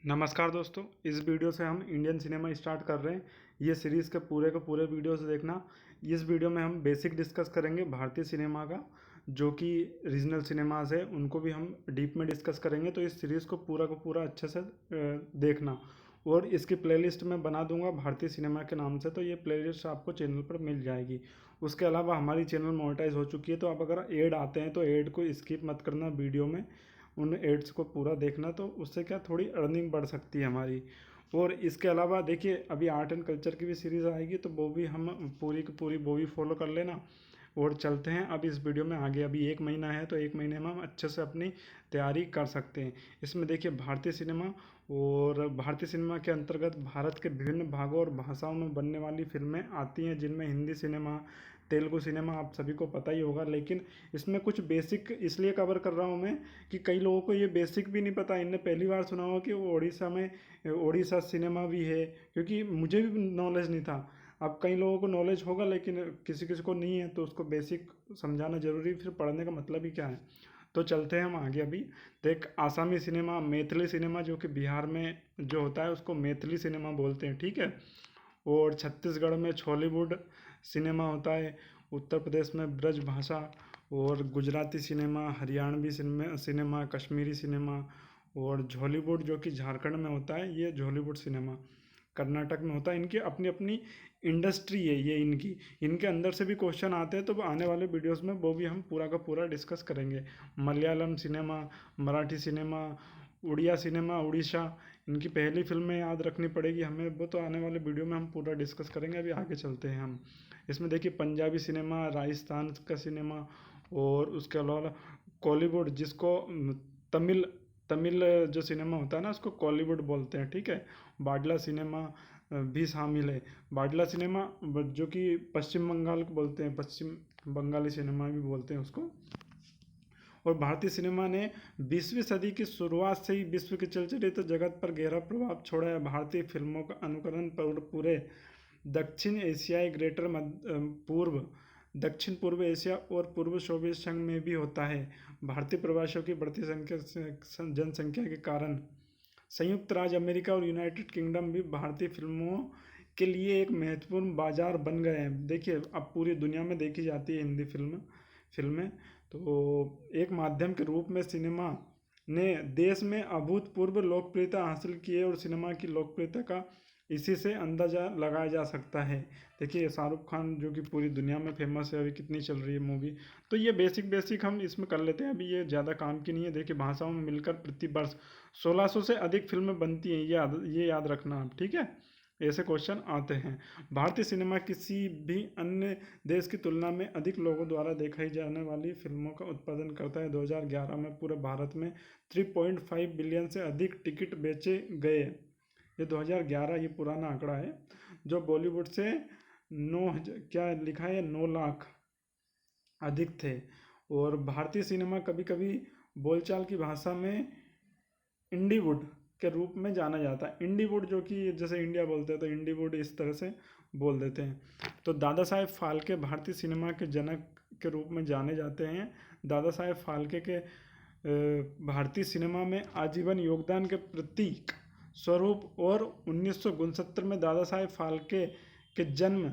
नमस्कार दोस्तों, इस वीडियो से हम इंडियन सिनेमा स्टार्ट कर रहे हैं। ये सीरीज़ के पूरे वीडियोस देखना। इस वीडियो में हम बेसिक डिस्कस करेंगे भारतीय सिनेमा का, जो कि रीजनल सिनेमाज है उनको भी हम डीप में डिस्कस करेंगे। तो इस सीरीज़ को पूरा अच्छे से देखना। और इसकी प्लेलिस्ट मैं बना दूंगा भारतीय सिनेमा के नाम से, तो ये प्लेलिस्ट आपको चैनल पर मिल जाएगी। उसके अलावा हमारी चैनल मोनेटाइज हो चुकी है, तो अब अगर ऐड आते हैं तो ऐड को स्किप मत करना वीडियो में, उन एड्स को पूरा देखना। तो उससे क्या थोड़ी अर्निंग बढ़ सकती है हमारी। और इसके अलावा देखिए, अभी आर्ट एंड कल्चर की भी सीरीज़ आएगी, तो वो भी हम पूरी की पूरी वो भी फॉलो कर लेना। और चलते हैं अब इस वीडियो में आगे। अभी एक महीना है, तो एक महीने में हम अच्छे से अपनी तैयारी कर सकते हैं। इसमें देखिए भारतीय सिनेमा, और भारतीय सिनेमा के अंतर्गत भारत के विभिन्न भागों और भाषाओं में बनने वाली फिल्में आती हैं, जिनमें हिंदी सिनेमा, तेलुगु सिनेमा आप सभी को पता ही होगा। लेकिन इसमें कुछ बेसिक इसलिए कवर कर रहा हूँ मैं कि कई लोगों को ये बेसिक भी नहीं पता। इनने पहली बार सुना होगा कि वो उड़ीसा में उड़ीसा सिनेमा भी है, क्योंकि मुझे भी नॉलेज नहीं था। अब कई लोगों को नॉलेज होगा, लेकिन किसी किसी को नहीं है, तो उसको बेसिक समझाना जरूरी। फिर पढ़ने का मतलब ही क्या है। तो चलते हैं हम आगे। अभी देख, आसामी सिनेमा, मैथिली सिनेमा जो कि बिहार में जो होता है उसको मैथिली सिनेमा बोलते हैं, ठीक है। और छत्तीसगढ़ में छॉलीवुड सिनेमा होता है, उत्तर प्रदेश में ब्रज भाषा, और Gujarati cinema, Haryanvi cinema, Kashmiri cinema, और झॉलीवुड जो कि झारखंड में होता है, ये झॉलीवुड सिनेमा कर्नाटक में होता है। इनकी अपनी अपनी इंडस्ट्री है ये इनकी। इनके अंदर से भी क्वेश्चन आते हैं, तो आने वाले वीडियोस में वो भी हम पूरा का पूरा डिस्कस करेंगे। Malayalam cinema, Marathi cinema, Odia cinema, Orissa, इनकी पहली फिल्में याद रखनी पड़ेगी हमें, वो तो आने वाले वीडियो में हम पूरा डिस्कस करेंगे। अभी आगे चलते हैं हम। इसमें देखिए पंजाबी सिनेमा, राजस्थान का सिनेमा, और उसके अलावा कॉलीवुड, जिसको तमिल तमिल जो सिनेमा होता है ना, उसको कॉलीवुड बोलते हैं, ठीक है। बाडला सिनेमा भी शामिल है। बाडला सिनेमा जो कि पश्चिम बंगाल को बोलते हैं, पश्चिम बंगाली सिनेमा भी बोलते हैं उसको। और भारतीय सिनेमा ने 20वीं सदी की शुरुआत से ही विश्व के चलचित्र जगत पर गहरा प्रभाव छोड़ा है। भारतीय फिल्मों का अनुकरण पूरे दक्षिण एशियाई पूर्व दक्षिण पूर्व एशिया और पूर्व सोवियत संघ में भी होता है। भारतीय प्रवासियों की बढ़ती जनसंख्या के कारण संयुक्त राज्य अमेरिका और यूनाइटेड किंगडम भी भारतीय फिल्मों के लिए एक महत्वपूर्ण बाजार बन गए हैं। देखिए, अब पूरी दुनिया में देखी जाती है हिंदी फिल्में। तो एक माध्यम के रूप में सिनेमा ने देश में अभूतपूर्व लोकप्रियता हासिल की है, और सिनेमा की लोकप्रियता का इसी से अंदाजा लगाया जा सकता है। देखिए शाहरुख खान जो कि पूरी दुनिया में फेमस है, अभी कितनी चल रही है मूवी। तो ये बेसिक हम इसमें कर लेते हैं, अभी ये ज़्यादा काम की नहीं है। देखिए भाषाओं में मिलकर प्रति वर्ष 1600 से अधिक फिल्में बनती हैं, ये याद रखना आप, ठीक है। ऐसे क्वेश्चन आते हैं। भारतीय सिनेमा किसी भी अन्य देश की तुलना में अधिक लोगों द्वारा दिखाई जाने वाली फिल्मों का उत्पादन करता है। 2011 में पूरे भारत में 3.5 बिलियन से अधिक टिकट बेचे गए। ये 2011, ये पुराना आंकड़ा है। जो बॉलीवुड से 9 क्या लिखा है, 9 लाख अधिक थे। और भारतीय सिनेमा कभी कभी बोलचाल की भाषा में इंडीवुड के रूप में जाना जाता है। इंडीवुड जो कि जैसे इंडिया बोलते हैं, तो इंडीवुड इस तरह से बोल देते हैं। तो दादा साहेब फाल्के भारतीय सिनेमा के जनक के रूप में जाने जाते हैं। दादा साहेब फाल्के के भारतीय सिनेमा में आजीवन योगदान के प्रतीक स्वरूप, और 1969 में दादा साहेब फाल्के के जन्म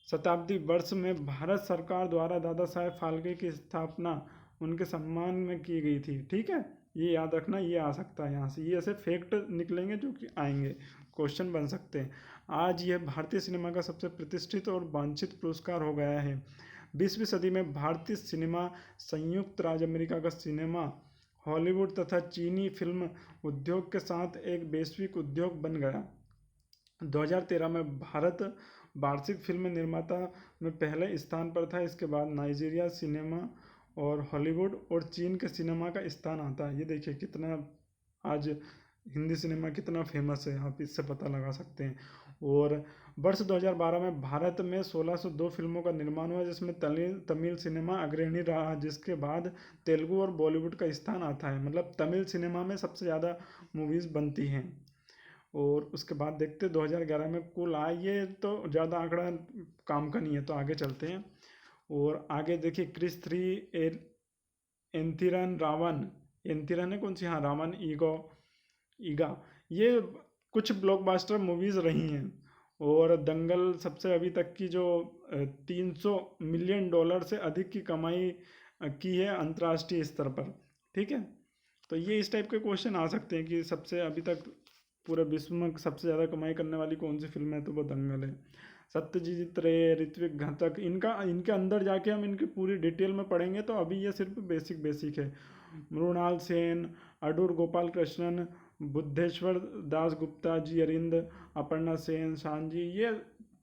शताब्दी वर्ष में भारत सरकार द्वारा दादा साहेब फाल्के की स्थापना उनके सम्मान में की गई थी, ठीक है। ये याद रखना, ये आ सकता है यहाँ से, ये ऐसे फैक्ट निकलेंगे जो कि आएंगे, क्वेश्चन बन सकते हैं। आज यह भारतीय सिनेमा का सबसे प्रतिष्ठित और वांछित पुरस्कार हो गया है। 20वीं सदी में भारतीय सिनेमा संयुक्त राज्य अमेरिका का सिनेमा, हॉलीवुड तथा चीनी फिल्म उद्योग के साथ एक वैश्विक उद्योग बन गया। 2013 में भारत वार्षिक फिल्म निर्माता में पहले स्थान पर था। इसके बाद नाइजीरिया सिनेमा और हॉलीवुड और चीन के सिनेमा का स्थान आता है। ये देखिए कितना आज हिंदी सिनेमा कितना फेमस है, आप इससे पता लगा सकते हैं। और वर्ष 2012 में भारत में 1602 फिल्मों का निर्माण हुआ, जिसमें तमिल सिनेमा अग्रणी रहा, जिसके बाद तेलुगु और बॉलीवुड का स्थान आता है। मतलब तमिल सिनेमा में सबसे ज़्यादा मूवीज़ बनती हैं। और उसके बाद देखते 2011 में कुल आए, ये तो ज़्यादा आंकड़ा काम का नहीं है, तो आगे चलते हैं। और आगे देखिए क्रिस 3, एंथिरन रावण, एंथिरन है कौन सी, हाँ रावण ईगा, ये कुछ ब्लॉकबस्टर मूवीज़ रही हैं। और दंगल सबसे अभी तक की जो 300 मिलियन डॉलर से अधिक की कमाई की है अंतर्राष्ट्रीय स्तर पर। ठीक है, तो ये इस टाइप के क्वेश्चन आ सकते हैं कि सबसे अभी तक पूरे विश्व में सबसे ज़्यादा कमाई करने वाली कौन सी फिल्म है, तो वो दंगल है। सत्यजीत रे, ऋत्विक घटक, इनका इनके अंदर जाके हम इनकी पूरी डिटेल में पढ़ेंगे, तो अभी ये सिर्फ बेसिक बेसिक है। मृणाल सेन, अडूर गोपाल कृष्णन, बुद्धेश्वर दास गुप्ता जी, अरिंद, अपर्णा सेन, सांजी, ये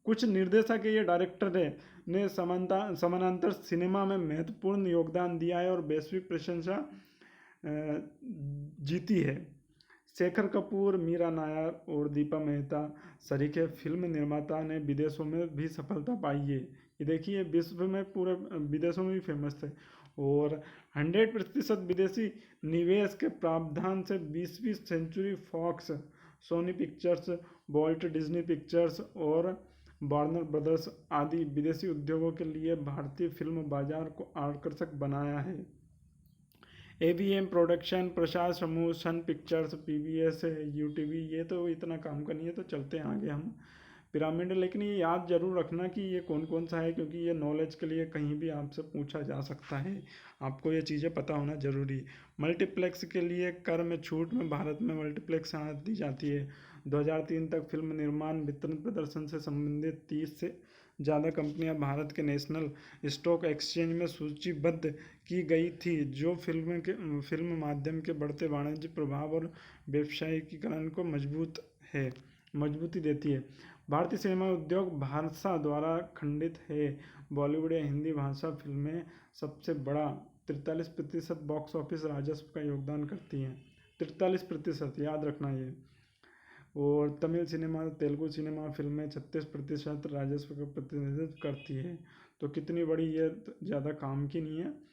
कुछ निर्देशक है, ये डायरेक्टर है, ने समानांतर सिनेमा में महत्वपूर्ण योगदान दिया है और वैश्विक प्रशंसा जीती है। शेखर कपूर, मीरा नायर और दीपा मेहता सरीखे फिल्म निर्माता ने विदेशों में भी सफलता पाई है। ये देखिए विश्व में पूरे विदेशों में भी फेमस थे। और 100% विदेशी निवेश के प्रावधान से 20वीं century Fox, Sony Pictures, Walt Disney Pictures और वार्नर ब्रदर्स आदि विदेशी उद्योगों के लिए भारतीय फिल्म बाजार को आकर्षक बनाया है। एवीएम प्रोडक्शन, प्रसाद समूह, सन पिक्चर्स, पीवीएस, यूटीवी, ये तो इतना काम का नहीं है, तो चलते हैं आगे हम। पिरामिड, लेकिन ये याद जरूर रखना कि ये कौन कौन सा है, क्योंकि ये नॉलेज के लिए कहीं भी आपसे पूछा जा सकता है, आपको ये चीज़ें पता होना जरूरी। मल्टीप्लेक्स के लिए कर में छूट में भारत में मल्टीप्लेक्स यहाँ दी जाती है। 2003 तक फिल्म निर्माण, वितरण, प्रदर्शन से संबंधित 30 से ज़्यादा कंपनियां भारत के नेशनल स्टॉक एक्सचेंज में सूचीबद्ध की गई थी, जो फिल्म माध्यम के बढ़ते वाणिज्य प्रभाव और व्यवसायीकरण को मजबूती देती है। भारतीय सिनेमा उद्योग भाषा द्वारा खंडित है। बॉलीवुड या हिंदी भाषा फिल्में सबसे बड़ा 43% बॉक्स ऑफिस राजस्व का योगदान करती हैं। 43%, याद रखना ये। और तमिल सिनेमा, तेलुगु सिनेमा फिल्में 36% राजस्व का प्रतिनिधित्व करती है। तो कितनी बड़ी ये, ज़्यादा काम की नहीं है।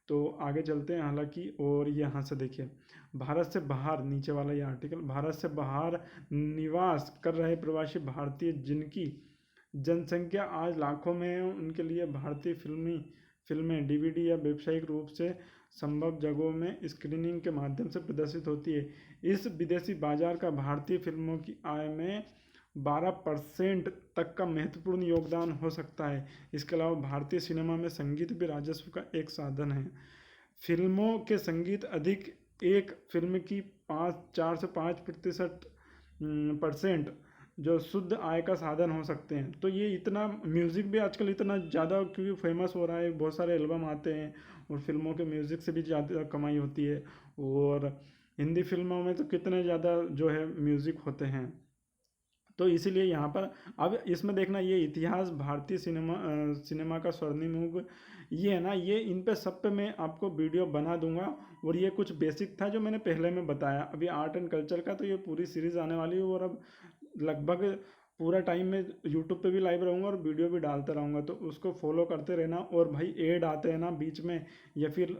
तो आगे चलते हैं हालांकि। और ये यहाँ से देखिए, भारत से बाहर, नीचे वाला ये आर्टिकल, भारत से बाहर निवास कर रहे प्रवासी भारतीय जिनकी जनसंख्या आज लाखों में है, उनके लिए भारतीय फिल्में डीवीडी या व्यावसायिक रूप से संभव जगहों में स्क्रीनिंग के माध्यम से प्रदर्शित होती है। इस विदेशी बाजार का भारतीय फिल्मों की आय में 12% तक का महत्वपूर्ण योगदान हो सकता है। इसके अलावा भारतीय सिनेमा में संगीत भी राजस्व का एक साधन है। फिल्मों के संगीत अधिक एक फिल्म की 4 से 5% जो शुद्ध आय का साधन हो सकते हैं। तो ये इतना म्यूज़िक भी आजकल इतना ज़्यादा क्योंकि फेमस हो रहा है, बहुत सारे एल्बम आते हैं और फिल्मों के म्यूज़िक से भी ज़्यादा कमाई होती है। और हिंदी फिल्मों में तो कितने ज़्यादा जो है म्यूज़िक होते हैं। तो इसीलिए यहाँ पर अब इसमें देखना, ये इतिहास भारतीय सिनेमा का स्वर्णिम युग, ये है ना, ये इन पे सब पे मैं आपको वीडियो बना दूंगा। और ये कुछ बेसिक था जो मैंने पहले में बताया। अभी आर्ट एंड कल्चर का तो ये पूरी सीरीज़ आने वाली है, और अब लगभग पूरा टाइम में यूट्यूब पे भी लाइव रहूँगा और वीडियो भी डालता रहूँगा, तो उसको फॉलो करते रहना। और भाई ऐड आते हैं ना बीच में, या फिर